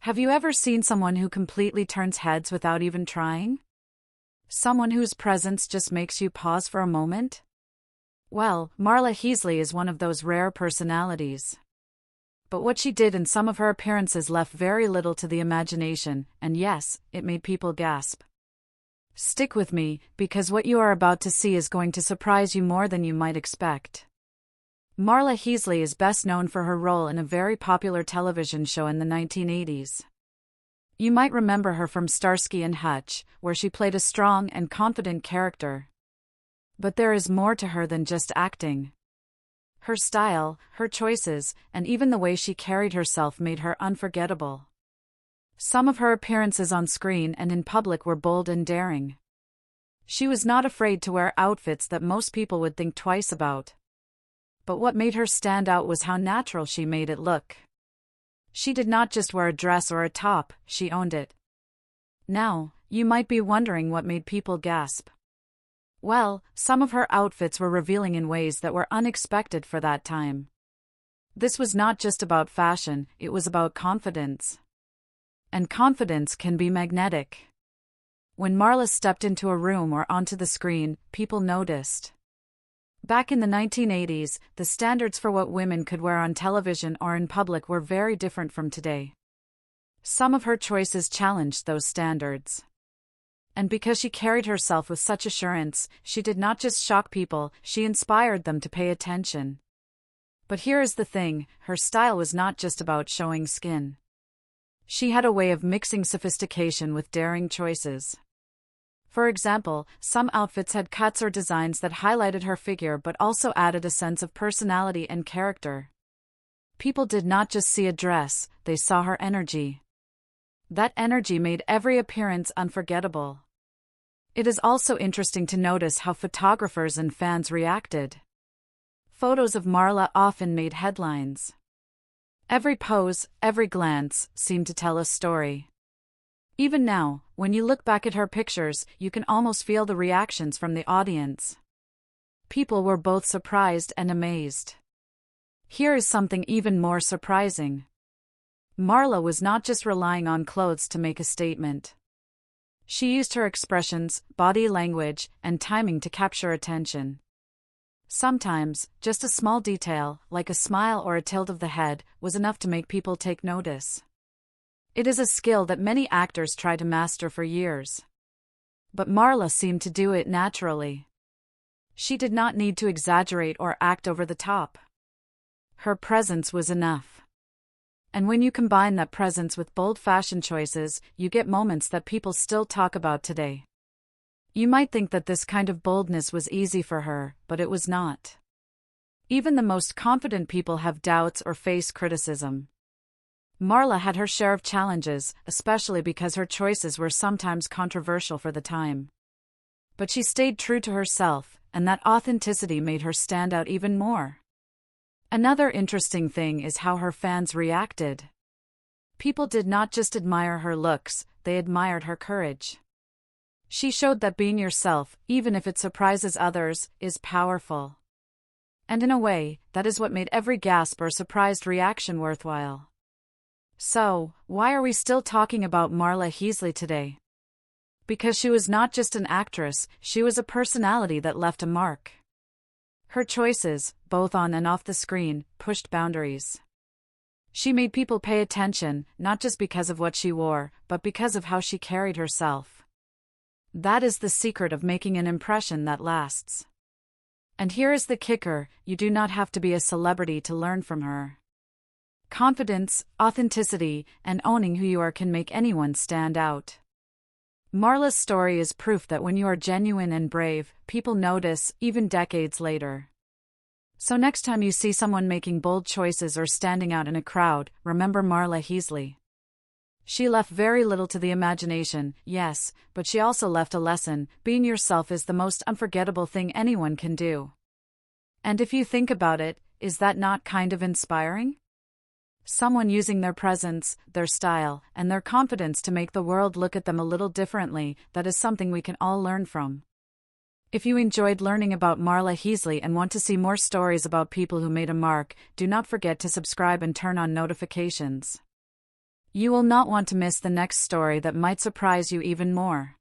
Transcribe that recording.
Have you ever seen someone who completely turns heads without even trying? Someone whose presence just makes you pause for a moment? Well, Marla Heasley is one of those rare personalities. But what she did in some of her appearances left very little to the imagination, and yes, it made people gasp. Stick with me, because what you are about to see is going to surprise you more than you might expect. Marla Heasley is best known for her role in a very popular television show in the 1980s. You might remember her from Starsky and Hutch, where she played a strong and confident character. But there is more to her than just acting. Her style, her choices, and even the way she carried herself made her unforgettable. Some of her appearances on screen and in public were bold and daring. She was not afraid to wear outfits that most people would think twice about. But what made her stand out was how natural she made it look. She did not just wear a dress or a top, she owned it. Now, you might be wondering what made people gasp. Well, some of her outfits were revealing in ways that were unexpected for that time. This was not just about fashion, it was about confidence. And confidence can be magnetic. When Marla stepped into a room or onto the screen, people noticed. Back in the 1980s, the standards for what women could wear on television or in public were very different from today. Some of her choices challenged those standards. And because she carried herself with such assurance, she did not just shock people, she inspired them to pay attention. But here is the thing, her style was not just about showing skin. She had a way of mixing sophistication with daring choices. For example, some outfits had cuts or designs that highlighted her figure but also added a sense of personality and character. People did not just see a dress, they saw her energy. That energy made every appearance unforgettable. It is also interesting to notice how photographers and fans reacted. Photos of Marla often made headlines. Every pose, every glance, seemed to tell a story. Even now, when you look back at her pictures, you can almost feel the reactions from the audience. People were both surprised and amazed. Here is something even more surprising. Marla was not just relying on clothes to make a statement. She used her expressions, body language, and timing to capture attention. Sometimes, just a small detail, like a smile or a tilt of the head, was enough to make people take notice. It is a skill that many actors try to master for years. But Marla seemed to do it naturally. She did not need to exaggerate or act over the top. Her presence was enough. And when you combine that presence with bold fashion choices, you get moments that people still talk about today. You might think that this kind of boldness was easy for her, but it was not. Even the most confident people have doubts or face criticism. Marla had her share of challenges, especially because her choices were sometimes controversial for the time. But she stayed true to herself, and that authenticity made her stand out even more. Another interesting thing is how her fans reacted. People did not just admire her looks, they admired her courage. She showed that being yourself, even if it surprises others, is powerful. And in a way, that is what made every gasp or surprised reaction worthwhile. So, why are we still talking about Marla Heasley today? Because she was not just an actress, she was a personality that left a mark. Her choices, both on and off the screen, pushed boundaries. She made people pay attention, not just because of what she wore, but because of how she carried herself. That is the secret of making an impression that lasts. And here is the kicker, you do not have to be a celebrity to learn from her. Confidence, authenticity, and owning who you are can make anyone stand out. Marla's story is proof that when you are genuine and brave, people notice, even decades later. So next time you see someone making bold choices or standing out in a crowd, remember Marla Heasley. She left very little to the imagination, yes, but she also left a lesson. Being yourself is the most unforgettable thing anyone can do. And if you think about it, is that not kind of inspiring? Someone using their presence, their style, and their confidence to make the world look at them a little differently, that is something we can all learn from. If you enjoyed learning about Marla Heasley and want to see more stories about people who made a mark, do not forget to subscribe and turn on notifications. You will not want to miss the next story that might surprise you even more.